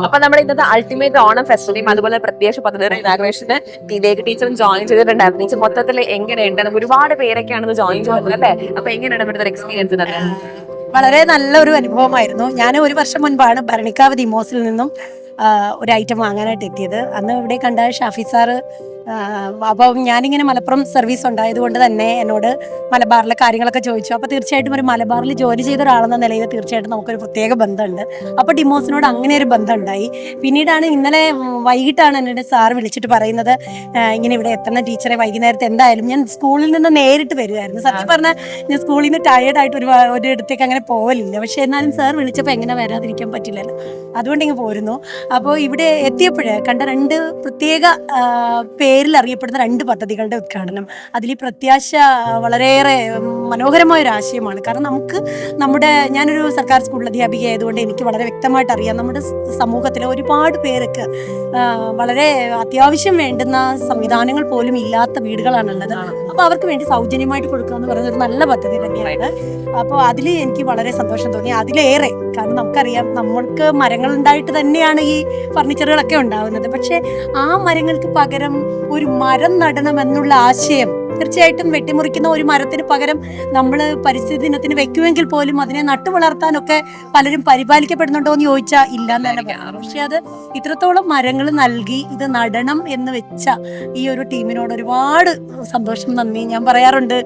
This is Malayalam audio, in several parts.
അപ്പൊ നമ്മുടെ ഇന്നത്തെ അൾട്ടിമേറ്റ് ഓണം ഫെസ്റ്റിവലും അതുപോലെ പ്രത്യേക പദ്ധതിയുടെ ഇനാഗ്രേഷന് ടീച്ചറും ജോയിൻ ചെയ്തിട്ടുണ്ടായിരുന്നു. ടീച്ചർ മൊത്തത്തിൽ എങ്ങനെയുണ്ട്? നമുക്ക് ഒരുപാട് പേരൊക്കെയാണ് ജോയിൻ ചെയ്തത് അല്ലേ? അപ്പൊ എങ്ങനെയാണ് ഇവിടുത്തെ എക്സ്പീരിയൻസ് തന്നെ? വളരെ നല്ലൊരു അനുഭവമായിരുന്നു. ഞാൻ ഒരു വർഷം മുൻപാണ് ഭരണിക്കാവ് ദിമോസിൽ നിന്നും ഒരു ഐറ്റം വാങ്ങാനായിട്ട് എത്തിയത്. അന്ന് ഇവിടെ കണ്ട ഷാഫി സാറ്, അപ്പം ഞാനിങ്ങനെ മലപ്പുറം സർവീസ് ഉണ്ടായതുകൊണ്ട് തന്നെ എന്നോട് മലബാറിലെ കാര്യങ്ങളൊക്കെ ചോദിച്ചു. അപ്പോൾ തീർച്ചയായിട്ടും ഒരു മലബാറിൽ ജോലി ചെയ്ത ഒരാളെന്ന നിലയിൽ തീർച്ചയായിട്ടും നമുക്കൊരു പ്രത്യേക ബന്ധമുണ്ട്. അപ്പോൾ ഡിമോസിനോട് അങ്ങനെ ഒരു ബന്ധം ഉണ്ടായി. പിന്നീടാണ് ഇന്നലെ വൈകിട്ടാണ് എന്നോട് സാറ് വിളിച്ചിട്ട് പറയുന്നത്, ഇങ്ങനെ ഇവിടെ എത്തുന്ന ടീച്ചറെ വൈകുന്നേരത്തെ എന്തായാലും ഞാൻ സ്കൂളിൽ നിന്ന് നേരിട്ട് വരുമായിരുന്നു. സത്യം പറഞ്ഞാൽ ഞാൻ സ്കൂളിൽ നിന്ന് ടയേർഡായിട്ട് ഒരിടത്തേക്ക് അങ്ങനെ പോകലില്ല. പക്ഷേ എന്നാലും സാർ വിളിച്ചപ്പോൾ എങ്ങനെ വരാതിരിക്കാൻ പറ്റില്ലല്ലോ, അതുകൊണ്ട് ഇങ്ങ് പോരുന്നു. അപ്പോൾ ഇവിടെ എത്തിയപ്പോഴേ കണ്ട രണ്ട് പ്രത്യേക പേരിൽ അറിയപ്പെടുന്ന രണ്ട് പദ്ധതികളുടെ ഉദ്ഘാടനം, അതിൽ ഈ പ്രത്യാശ വളരെയേറെ മനോഹരമായ ഒരു ആശയമാണ്. കാരണം ഞാനൊരു സർക്കാർ സ്കൂളിൽ അധ്യാപിക ആയതുകൊണ്ട് എനിക്ക് വളരെ വ്യക്തമായിട്ട് അറിയാം, നമ്മുടെ സമൂഹത്തിലെ ഒരുപാട് പേർക്ക് വളരെ അത്യാവശ്യം വേണ്ടുന്ന സംവിധാനങ്ങൾ പോലും ഇല്ലാത്ത വീടുകളാണുള്ളത്. അപ്പോൾ അവർക്ക് വേണ്ടി സൗജന്യമായിട്ട് കൊടുക്കുക എന്ന് പറയുന്നത് ഒരു നല്ല പദ്ധതി തന്നെയാണ്. അപ്പോൾ അതിൽ എനിക്ക് വളരെ സന്തോഷം തോന്നി. അതിലേറെ കാരണം നമുക്കറിയാം, നമ്മൾക്ക് മരങ്ങൾ ഉണ്ടായിട്ട് തന്നെയാണ് ഈ ഫർണിച്ചറുകളൊക്കെ ഉണ്ടാവുന്നത്. പക്ഷെ ആ മരങ്ങൾക്ക് പകരം ഒരു മരം നടണം എന്നുള്ള ആശയം, തീർച്ചയായിട്ടും വെട്ടിമുറിക്കുന്ന ഒരു മരത്തിന് പകരം നമ്മൾ പരിസ്ഥിതി ദിനത്തിന് വെക്കുമെങ്കിൽ പോലും അതിനെ നട്ടു വളർത്താനൊക്കെ പലരും പരിപാലിക്കപ്പെടുന്നുണ്ടോ എന്ന് ചോദിച്ചാൽ ഇല്ല എന്ന് തന്നെ പറയാം. പക്ഷെ അത് ഇത്രത്തോളം മരങ്ങൾ നൽകി ഇത് നടണം എന്ന് വെച്ച ഈ ഒരു ടീമിനോട് ഒരുപാട് സന്തോഷം, നന്ദി. ഞാൻ പറയാറുണ്ട്,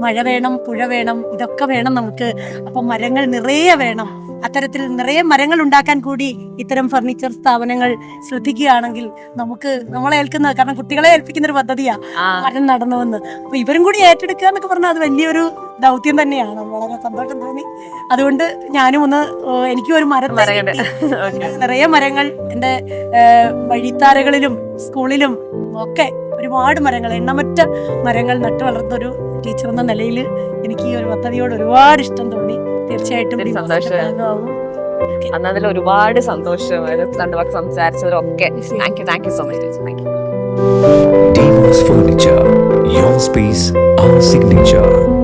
മഴ വേണം, പുഴ വേണം, ഇതൊക്കെ വേണം നമുക്ക്. അപ്പം മരങ്ങൾ നിറയെ വേണം. അത്തരത്തിൽ നിറയെ മരങ്ങൾ ഉണ്ടാക്കാൻ കൂടി ഇത്തരം ഫർണിച്ചർ സ്ഥാപനങ്ങൾ ശ്രദ്ധിക്കുകയാണെങ്കിൽ നമ്മളെ ഏൽക്കുന്ന, കാരണം കുട്ടികളെ ഏൽപ്പിക്കുന്ന ഒരു പദ്ധതിയാ മരം നടന്നുവെന്ന്. അപ്പൊ ഇവരും കൂടി ഏറ്റെടുക്കുക എന്നൊക്കെ പറഞ്ഞാൽ അത് വലിയൊരു ദൗത്യം തന്നെയാണ്. വളരെ സന്തോഷം തോന്നി. അതുകൊണ്ട് ഞാനും എനിക്കും ഒരു മരം, നിറയെ മരങ്ങൾ എൻ്റെ വഴിത്താരകളിലും സ്കൂളിലും ഒക്കെ ഒരുപാട് മരങ്ങൾ, എണ്ണമറ്റ മരങ്ങൾ നട്ടു വളർന്നൊരു ടീച്ചർ എന്ന നിലയിൽ എനിക്ക് ഈ ഒരു പദ്ധതിയോട് ഒരുപാട് ഇഷ്ടം തോന്നി. തീർച്ചയായിട്ടും അതിൽ ഒരുപാട് സന്തോഷം സംസാരിച്ചതിലൊക്കെ. Thank you so much. Thank you. Demos Furniture, your space, our signature.